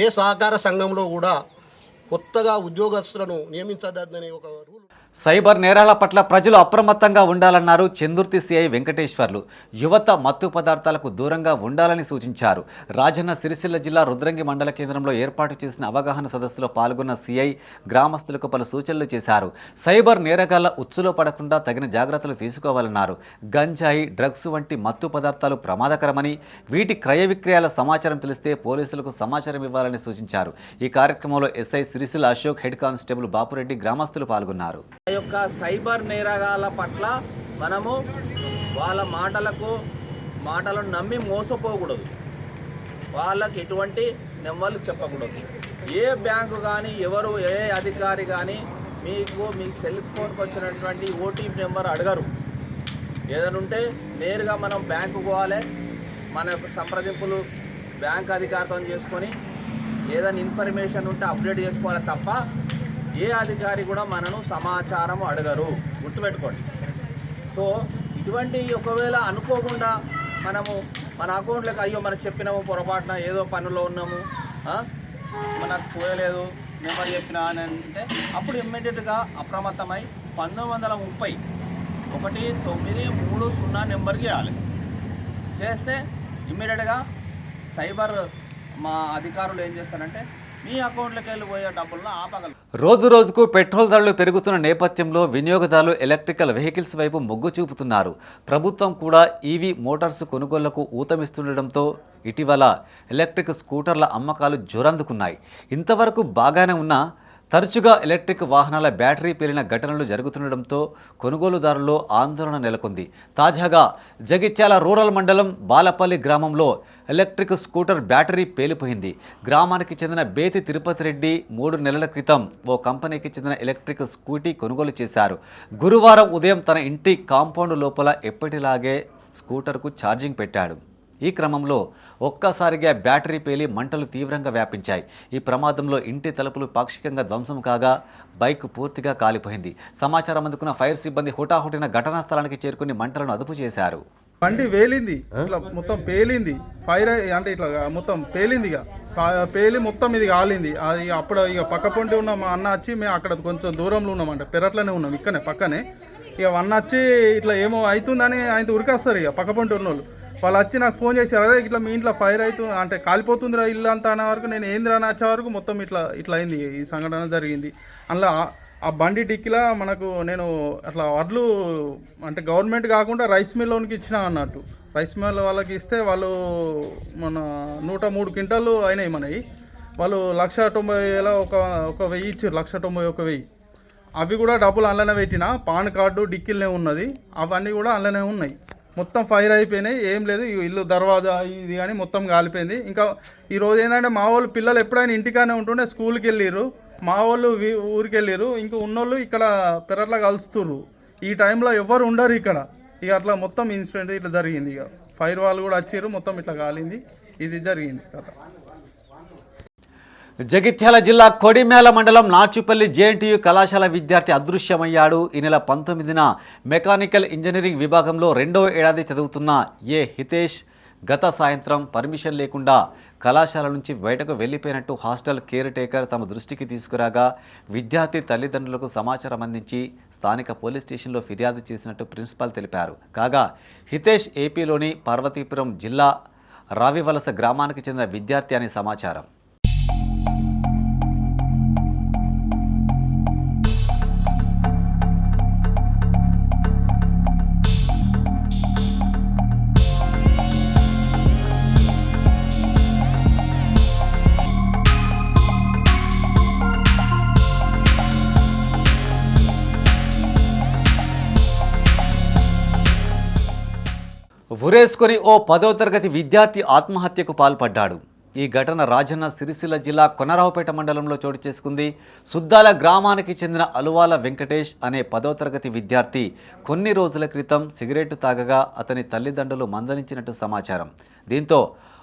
Speaker 13: ఏ సహకార సంఘంలో కూడా కొత్తగా ఉద్యోగస్తులను నియమించదని ఒక రూల్.
Speaker 1: సైబర్ నేరాల పట్ల ప్రజలు అప్రమత్తంగా ఉండాలన్నారు చెందుర్తి సిఐ వెంకటేశ్వర్లు. యువత మత్తు పదార్థాలకు దూరంగా ఉండాలని సూచించారు. రాజన్న సిరిసిల్ల జిల్లా రుద్రంగి మండల కేంద్రంలో ఏర్పాటు చేసిన అవగాహన సదస్సులో పాల్గొన్న సిఐ గ్రామస్తులకు పలు సూచనలు చేశారు. సైబర్ నేరగాళ్ల ఉచ్చులో పడకుండా తగిన జాగ్రత్తలు తీసుకోవాలన్నారు. గంజాయి, డ్రగ్స్ వంటి మత్తు పదార్థాలు ప్రమాదకరమని, వీటి క్రయ విక్రయాల సమాచారం తెలిస్తే పోలీసులకు సమాచారం ఇవ్వాలని సూచించారు. ఈ కార్యక్రమంలో SI Sircilla Ashok, head constable Bapu Reddy, గ్రామస్తులు పాల్గొన్నారు.
Speaker 14: యొక్క సైబర్ నేరగాల పట్ల మనము వాళ్ళ మాటలను నమ్మి మోసపోకూడదు. వాళ్ళకి ఎటువంటి నెంబర్లు చెప్పకూడదు. ఏ బ్యాంకు కానీ ఏ అధికారి కానీ మీ సెల్ ఫోన్కి వచ్చినటువంటి ఓటీపీ నెంబర్ అడగరు. ఏదైనా ఉంటే నేరుగా మనం బ్యాంకు పోవాలి. మన యొక్క సంప్రదింపులు బ్యాంక్ అధికారితో చేసుకొని ఏదైనా ఇన్ఫర్మేషన్ ఉంటే అప్డేట్ చేసుకోవాలి తప్ప ఏ అధికారి కూడా మనను సమాచారం అడగరు. గుర్తుపెట్టుకోండి. సో ఇటువంటి ఒకవేళ అనుకోకుండా మనము మన అకౌంట్లోకి అయ్యో మనకు చెప్పినాము పొరపాటున ఏదో పనుల్లో ఉన్నాము మనకు పోయలేదు నెంబర్ చెప్పినా అని అంటే అప్పుడు ఇమ్మీడియట్గా అప్రమత్తమై 1930 1930 నెంబర్కి ఇవ్వాలి. చేస్తే ఇమ్మీడియట్గా సైబర్ మా అధికారులు ఏం చేస్తారంటే మీ అకౌంట్లోకి వెళ్ళిపోయే డబ్బులను ఆపగలరు.
Speaker 1: రోజు రోజుకు పెట్రోల్ ధరలు పెరుగుతున్న నేపథ్యంలో వినియోగదారులు ఎలక్ట్రికల్ వెహికల్స్ వైపు మొగ్గు చూపుతున్నారు. ప్రభుత్వం కూడా ఈవీ మోటార్స్ కొనుగోళ్లకు ఊతమిస్తుండటంతో ఇటీవల ఎలక్ట్రిక్ స్కూటర్ల అమ్మకాలు జోరందుకున్నాయి. ఇంతవరకు బాగానే ఉన్నా తరచుగా ఎలక్ట్రిక్ వాహనాల బ్యాటరీ పేలిన ఘటనలు జరుగుతుండటంతో కొనుగోలుదారుల్లో ఆందోళన నెలకొంది. తాజాగా జగిత్యాల రూరల్ మండలం బాలపల్లి గ్రామంలో ఎలక్ట్రిక్ స్కూటర్ బ్యాటరీ పేలిపోయింది. గ్రామానికి చెందిన బేతి తిరుపతి రెడ్డి 3 నెలల క్రితం ఓ కంపెనీకి చెందిన ఎలక్ట్రిక్ స్కూటీ కొనుగోలు చేశారు. గురువారం ఉదయం తన ఇంటి కాంపౌండ్ లోపల ఎప్పటిలాగే స్కూటర్కు ఛార్జింగ్ పెట్టాడు. ఈ క్రమంలో ఒక్కసారిగా బ్యాటరీ పేలి మంటలు తీవ్రంగా వ్యాపించాయి. ఈ ప్రమాదంలో ఇంటి తలుపులు పాక్షికంగా ధ్వంసం కాగా బైక్ పూర్తిగా కాలిపోయింది. సమాచారం అందుకున్న ఫైర్ సిబ్బంది హుటాహుటిన ఘటనా స్థలానికి చేరుకుని మంటలను అదుపు చేశారు.
Speaker 15: బండి వేలింది, ఇట్లా మొత్తం పేలింది. ఫైర్ అంటే ఇట్లా మొత్తం పేలింది. పేలి మొత్తం ఇది కాలింది. అది అప్పుడు ఇక పక్క పొంటి ఉన్న మా అన్న వచ్చి మేము అక్కడ కొంచెం దూరంలో ఉన్నామంటే పెరట్లోనే ఉన్నాం, ఇక్కడనే పక్కనే. ఇక అన్న వచ్చి ఇట్లా ఏమో అవుతుందని ఆయన ఉరికేస్తారు. ఇక పక్క పొంటి ఉన్న వాళ్ళు వచ్చి నాకు ఫోన్ చేశారు, అదే ఇట్లా మీ ఇంట్లో ఫైర్ అవుతుంది అంటే కాలిపోతుందిరా ఇల్లు అంతా అనే వరకు నేను ఏందిరా అని వచ్చే వరకు మొత్తం ఇట్లా అయింది. ఈ సంఘటన జరిగింది. అందులో ఆ బండి డిక్కిలా మనకు నేను అట్లా వడ్లు అంటే గవర్నమెంట్ కాకుండా రైస్ మిల్లోనికి ఇచ్చిన అన్నట్టు. రైస్ మిల్ వాళ్ళకి ఇస్తే వాళ్ళు మన 103 క్వింటాలు అయినాయి మనవి. వాళ్ళు 1,90,000 ఒక 1000 ఇచ్చారు, 1,91,000. అవి కూడా డబ్బులు అందులోనే పెట్టిన, పాన్ కార్డు డిక్కిల్నే ఉన్నది, అవన్నీ కూడా అందులోనే ఉన్నాయి. మొత్తం ఫైర్ అయిపోయినాయి, ఏం లేదు. ఇల్లు దర్వాజా ఇది కానీ మొత్తం కాలిపోయింది. ఇంకా ఈరోజు ఏంటంటే మా వాళ్ళు పిల్లలు ఎప్పుడైనా ఇంటికానే ఉంటుండే స్కూల్కి వెళ్ళిర్రు, మా వాళ్ళు ఊరికి వెళ్ళిర్రు, ఇంకా ఉన్నోళ్ళు ఇక్కడ పెరట్లా కలుస్తుర్రు. ఈ టైంలో ఎవరు ఉండరు ఇక్కడ. ఇక అట్లా మొత్తం ఇన్సిడెంట్ ఇట్లా జరిగింది. ఇక ఫైర్ వాళ్ళు కూడా వచ్చారు, మొత్తం ఇట్లా కాలింది. ఇది జరిగింది కథ.
Speaker 1: జగిత్యాల జిల్లా కొడిమేల మండలం నాచుపల్లి జేఎన్టీయూ కళాశాల విద్యార్థి అదృశ్యమయ్యాడు. ఈ నెల 19న మెకానికల్ ఇంజనీరింగ్ విభాగంలో 2వ ఏడాది చదువుతున్న హితేష్ గత సాయంత్రం పర్మిషన్ లేకుండా కళాశాల నుంచి బయటకు వెళ్లిపోయినట్టు హాస్టల్ కేర్ టేకర్ తమ దృష్టికి తీసుకురాగా విద్యార్థి తల్లిదండ్రులకు సమాచారం అందించి స్థానిక పోలీస్ స్టేషన్లో ఫిర్యాదు చేసినట్టు ప్రిన్సిపాల్ తెలిపారు. కాగా హితేష్ ఏపీలోని పార్వతీపురం జిల్లా రావివలస గ్రామానికి చెందిన విద్యార్థి అని సమాచారం. ఉరేసుకొని ఓ 10వ తరగతి విద్యార్థి ఆత్మహత్యకు పాల్పడ్డాడు. ఈ ఘటన రాజన్న సిరిసిల్ల జిల్లా కొనరావుపేట మండలంలో చోటు చేసుకుంది. సుద్దాల గ్రామానికి చెందిన అలువాల వెంకటేష్ అనే 10వ తరగతి విద్యార్థి కొన్ని రోజుల క్రితం సిగరెట్ తాగగా అతని తల్లిదండ్రులు మందలించినట్టు సమాచారం. దీంతో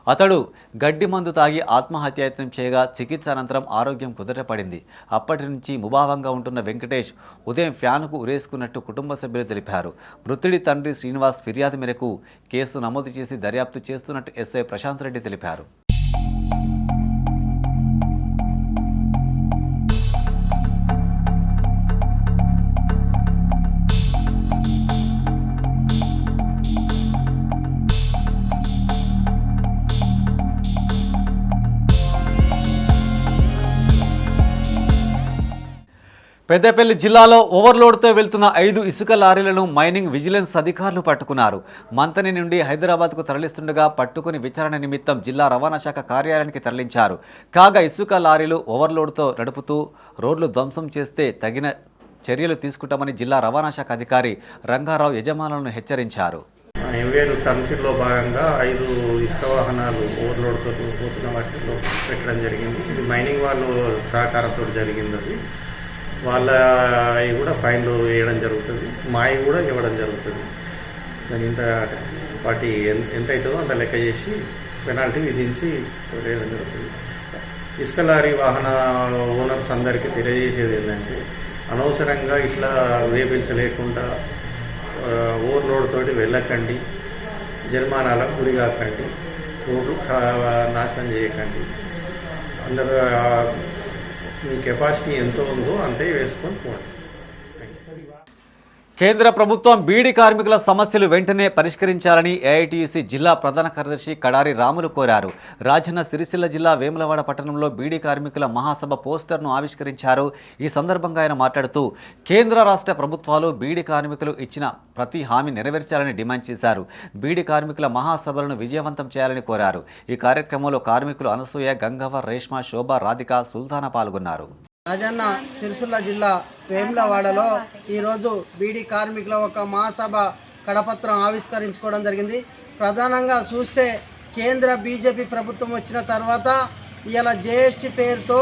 Speaker 1: అతడు గడ్డి మందు తాగి ఆత్మహత్యాయత్నం చేయగా చికిత్స అనంతరం ఆరోగ్యం కుదుటపడింది. అప్పటి నుంచి ముభావంగా ఉంటున్న వెంకటేష్ ఉదయం ఫ్యాన్కు ఉరేసుకున్నట్టు కుటుంబ సభ్యులు తెలిపారు. మృతుడి తండ్రి శ్రీనివాస్ ఫిర్యాదు మేరకు కేసు నమోదు చేసి దర్యాప్తు చేస్తున్నట్టు ఎస్ఐ ప్రశాంత్ రెడ్డి తెలిపారు. పెద్దపల్లి జిల్లాలో ఓవర్లోడ్తో వెళ్తున్న 5 ఇసుక లారీలను మైనింగ్ విజిలెన్స్ అధికారులు పట్టుకున్నారు. మంతని నుండి హైదరాబాద్కు తరలిస్తుండగా పట్టుకుని విచారణ నిమిత్తం జిల్లా రవాణా శాఖ కార్యాలయానికి తరలించారు. కాగా ఇసుక లారీలు ఓవర్లోడ్తో నడుపుతూ రోడ్లు ధ్వంసం చేస్తే తగిన చర్యలు తీసుకుంటామని జిల్లా రవాణా శాఖ అధికారి రంగారావు యజమానులను హెచ్చరించారు.
Speaker 16: ఎంవేరు తనిఖీల్లో భాగంగా 5 ఇసుక వాహనాలు ఓవర్లోడ్తో పోతున్న వాటిలో పెట్టడం జరిగింది. ఇది మైనింగ్ వాళ్ళు సహకారంతో జరిగింది. అది వాళ్ళ కూడా ఫైన్లు వేయడం జరుగుతుంది, మాయి కూడా ఇవ్వడం జరుగుతుంది. దాని ఇంత వాటి ఎంత అవుతుందో అంత లెక్క చేసి పెనాల్టీ విధించి వేయడం జరుగుతుంది. ఇసుక లారీ వాహన ఓనర్స్ అందరికీ తెలియజేసేది ఏంటంటే అనవసరంగా ఇట్లా వేబిల్స్ లేకుండా ఓవర్లోడ్ తోటి వెళ్ళకండి, జరిమానాలకు గురి కాకండి, రోడ్లు నాశనం చేయకండి. అందరూ మీ కెపాసిటీ ఎంతో ఉందో అంతే వేసుకొని పోండి.
Speaker 1: కేంద్ర ప్రభుత్వం బీడీ కార్మికుల సమస్యలు వెంటనే పరిష్కరించాలని ఏఐటీయూసీ జిల్లా ప్రధాన కార్యదర్శి కడారి రాములు కోరారు. రాజన్న సిరిసిల్ల జిల్లా వేములవాడ పట్టణంలో బీడీ కార్మికుల మహాసభ పోస్టర్ను ఆవిష్కరించారు. ఈ సందర్భంగా ఆయన మాట్లాడుతూ కేంద్ర రాష్ట్ర ప్రభుత్వాలు బీడీ కార్మికులు ఇచ్చిన ప్రతి హామీ నెరవేర్చాలని డిమాండ్ చేశారు. బీడీ కార్మికుల మహాసభలను విజయవంతం చేయాలని కోరారు. ఈ కార్యక్రమంలో కార్మికులు అనసూయ, గంగవ్వ, రేష్మ, శోభ, రాధిక, సుల్తానా పాల్గొన్నారు.
Speaker 9: రాజన్న సిరిసిల్ల జిల్లా వేములవాడలో ఈరోజు బీడీ కార్మికుల ఒక మహాసభ కడపత్రం ఆవిష్కరించుకోవడం జరిగింది. ప్రధానంగా చూస్తే కేంద్ర బీజేపీ ప్రభుత్వం వచ్చిన తర్వాత ఇలా జేఎస్టీ పేరుతో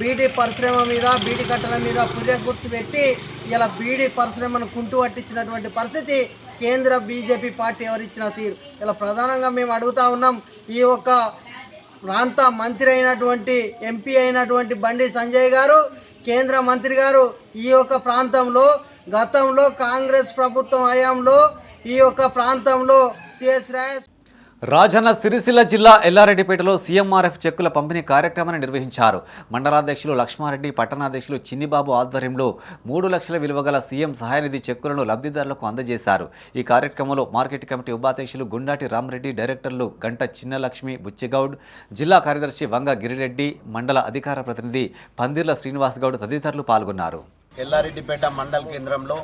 Speaker 9: బీడీ పరిశ్రమ మీద, బీడీ కట్టల మీద పుర్రె గుర్తు పెట్టి ఇలా బీడీ పరిశ్రమను కుంటు పట్టించినటువంటి పరిస్థితి కేంద్ర బీజేపీ పార్టీ ఎవరిచ్చిన తీరు. ఇలా ప్రధానంగా మేము అడుగుతా ఉన్నాం. ఈ యొక్క ప్రాంత మంత్రి అయినటువంటి ఎంపీ అయినటువంటి బండి సంజయ్ గారు, కేంద్ర మంత్రి గారు ఈ యొక్క ప్రాంతంలో గతంలో కాంగ్రెస్ ప్రభుత్వం హయాంలో ఈ యొక్క ప్రాంతంలో సిఎస్ రాయస్
Speaker 1: రాజన్న సిరిసిల్ల జిల్లా ఎల్లారెడ్డిపేటలో సీఎంఆర్ఎఫ్ చెక్కుల పంపిణీ కార్యక్రమాన్ని నిర్వహించారు. మండలాధ్యక్షులు లక్ష్మారెడ్డి, పట్టణాధ్యక్షులు చిన్నిబాబు ఆధ్వర్యంలో 3 లక్షల విలువ గల సీఎం సహాయనిధి చెక్కులను లబ్ధిదారులకు అందజేశారు. ఈ కార్యక్రమంలో మార్కెట్ కమిటీ ఉపాధ్యక్షులు గుండాటి రామరెడ్డి, డైరెక్టర్లు గంట చిన్నలక్ష్మి, బుచ్చిగౌడ్, జిల్లా కార్యదర్శి వంగ గిరిరెడ్డి, మండల అధికార ప్రతినిధి పందిర్ల శ్రీనివాస్ గౌడ్ తదితరులు పాల్గొన్నారు.
Speaker 13: ఎల్లారెడ్డిపేట మండల కేంద్రంలో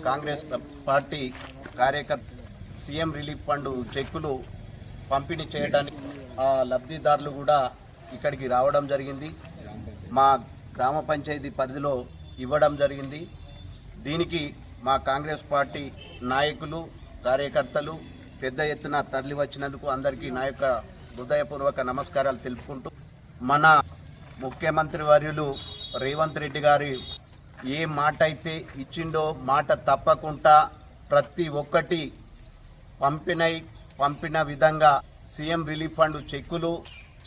Speaker 13: కాంగ్రెస్ పార్టీ కార్యకర్త సీఎం రిలీఫ్ ఫండ్ చెక్కులు పంపిణీ చేయడానికి ఆ లబ్ధిదారులు కూడా ఇక్కడికి రావడం జరిగింది. మా గ్రామ పంచాయతీ పరిధిలో ఇవ్వడం జరిగింది. దీనికి మా కాంగ్రెస్ పార్టీ నాయకులు, కార్యకర్తలు పెద్ద ఎత్తున తరలి వచ్చినందుకు అందరికీ నా యొక్క హృదయపూర్వక నమస్కారాలు తెలుపుకుంటూ, మన ముఖ్యమంత్రి వర్యులు రేవంత్ రెడ్డి గారు ఏ మాట అయితే ఇచ్చిండో మాట తప్పకుండా ప్రతి ఒక్కటి పంపిన విధంగా సీఎం రిలీఫ్ ఫండ్ చెక్కులు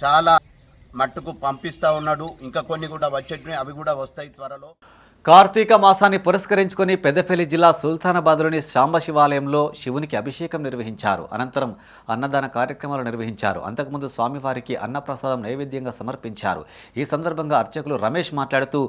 Speaker 13: చాలా
Speaker 14: మట్టుకు పంపిస్తూ ఉన్నాడు. ఇంకా కొన్ని కూడా వచ్చేటివి, అవి కూడా వస్తాయి త్వరలో.
Speaker 1: కార్తీక మాసాన్ని పురస్కరించుకొని పెద్దపల్లి జిల్లా సుల్తానాబాద్లోని శాంబశివాలయంలో శివునికి అభిషేకం నిర్వహించారు. అనంతరం అన్నదాన కార్యక్రమాలు నిర్వహించారు. అంతకుముందు స్వామివారికి అన్నప్రసాదం నైవేద్యంగా సమర్పించారు. ఈ సందర్భంగా అర్చకులు రమేష్ మాట్లాడుతూ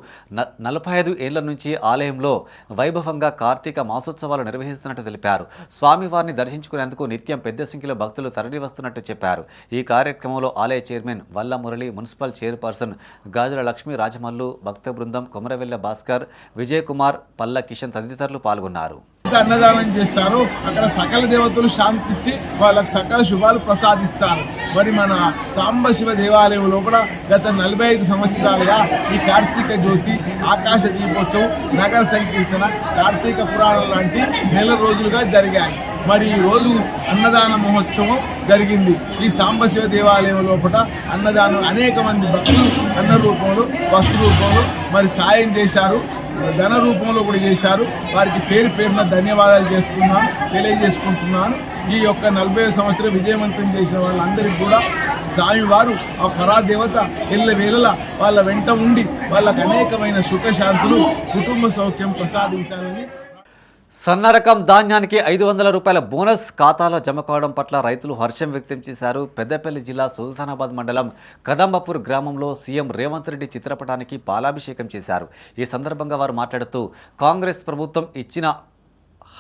Speaker 1: 45 ఏళ్ల నుంచి ఆలయంలో వైభవంగా కార్తీక మాసోత్సవాలు నిర్వహిస్తున్నట్టు తెలిపారు. స్వామివారిని దర్శించుకునేందుకు నిత్యం పెద్ద సంఖ్యలో భక్తులు తరలివస్తున్నట్టు చెప్పారు. ఈ కార్యక్రమంలో ఆలయ చైర్మన్ వల్ల మురళి, మున్సిపల్ చైర్పర్సన్ గాజుల లక్ష్మీ రాజమల్లు, భక్త బృందం, కొమరవెల్ల భాస్కర్, విజయ్ కుమార్, పల్ల కిషన్ తదితరులు పాల్గొన్నారు.
Speaker 5: అన్నదానం చేస్తారు. అక్కడ సకల దేవతలు శాంతిచ్చి వాళ్ళకి సకల శుభాలు ప్రసాదిస్తారు. మరి మన సాంబశివ దేవాలయంలో కూడా గత 45 సంవత్సరాలుగా ఈ కార్తీక జ్యోతి, ఆకాశ దీపోత్సవం, నగర సంకీర్తన, కార్తీక పురాణం లాంటి నెల రోజులుగా జరిగాయి. మరి ఈ రోజు అన్నదాన మహోత్సవం జరిగింది. ఈ సాంబశివ దేవాలయం లోపల అన్నదానం అనేక మంది భక్తులు అన్న రూపంలో, వస్తు రూపంలో మరి సాయం చేశారు, ధన రూపంలో కూడా చేశారు. వారికి పేరు పేరున ధన్యవాదాలు తెలియజేసుకుంటున్నాను. ఈ యొక్క 40 సంవత్సరం విజయవంతం చేసిన వాళ్ళందరికీ కూడా స్వామివారు ఆ పరాదేవత ఎల్లవేళలా వాళ్ళ వెంట ఉండి వాళ్ళకు అనేకమైన సుఖశాంతులు, కుటుంబ సౌఖ్యం ప్రసాదించాలని.
Speaker 1: సన్నరకం ధాన్యానికి 500 రూపాయల బోనస్ ఖాతాలో జమ కావడం పట్ల రైతులు హర్షం వ్యక్తం చేశారు. పెద్దపల్లి జిల్లా సుల్తానాబాద్ మండలం కదంబపూర్ గ్రామంలో సీఎం రేవంత్ రెడ్డి చిత్రపటానికి పాలాభిషేకం చేశారు. ఈ సందర్భంగా వారు మాట్లాడుతూ కాంగ్రెస్ ప్రభుత్వం ఇచ్చిన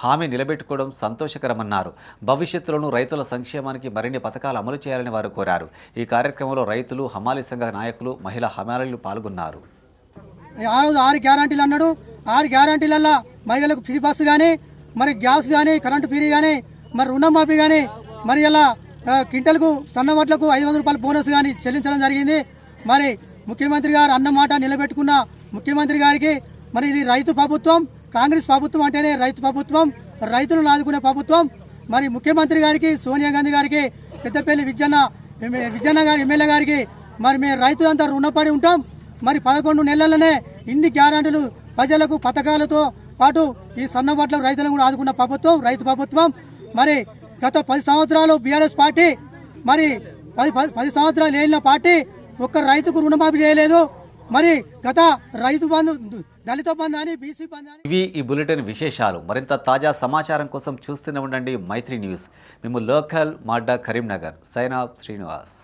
Speaker 1: హామీ నిలబెట్టుకోవడం సంతోషకరమన్నారు. భవిష్యత్తులోనూ రైతుల సంక్షేమానికి మరిన్ని పథకాలు అమలు చేయాలని వారు కోరారు. ఈ కార్యక్రమంలో రైతులు, హమాలీ సంఘ నాయకులు, మహిళా హమాలీలు పాల్గొన్నారు.
Speaker 9: 6 గ్యారంటీలు అన్నాడు. 6 గ్యారంటీలల్లో మహిళలకు ఫ్రీ బస్సు కానీ, మరి గ్యాస్ కానీ, కరెంటు ఫ్రీ కానీ, మరి రుణమాఫీ కానీ, మరి ఇలా క్వింటల్కు సన్న వడ్లకు 500 రూపాయల బోనస్ కానీ చెల్లించడం జరిగింది. మరి ముఖ్యమంత్రి గారు అన్న మాట నిలబెట్టుకున్న ముఖ్యమంత్రి గారికి మరి ఇది రైతు ప్రభుత్వం, కాంగ్రెస్ ప్రభుత్వం అంటేనే రైతు ప్రభుత్వం, రైతులను ఆదుకునే ప్రభుత్వం. మరి ముఖ్యమంత్రి గారికి, సోనియా గాంధీ గారికి, పెద్దపల్లి విజయన్న గారి ఎమ్మెల్యే గారికి మరి మేము రైతులంతా రుణపడి ఉంటాం. మరి 11 నెలలనే ఇన్ని గ్యారంటీలు ప్రజలకు పథకాలతో పాటు ఈ సన్నబట్ల రైతులను కూడా ఆదుకున్న ప్రభుత్వం రైతు ప్రభుత్వం. మరి గత 10 సంవత్సరాలు బీఆర్ఎస్ పార్టీ, మరి 10 సంవత్సరాలు ఏలిన పార్టీ ఒక్క రైతుకు రుణమాఫీ చేయలేదు. మరి గత రైతు బంధు, దళిత బంధు అని, బీసీ బంధు అని.
Speaker 1: ఇవి ఈ బులెటిన్ విశేషాలు. మరింత తాజా సమాచారం కోసం చూస్తూనే ఉండండి మైత్రి న్యూస్. మేము లోకల్ మాడ్డా కరీంనగర్. Sign off Srinivas.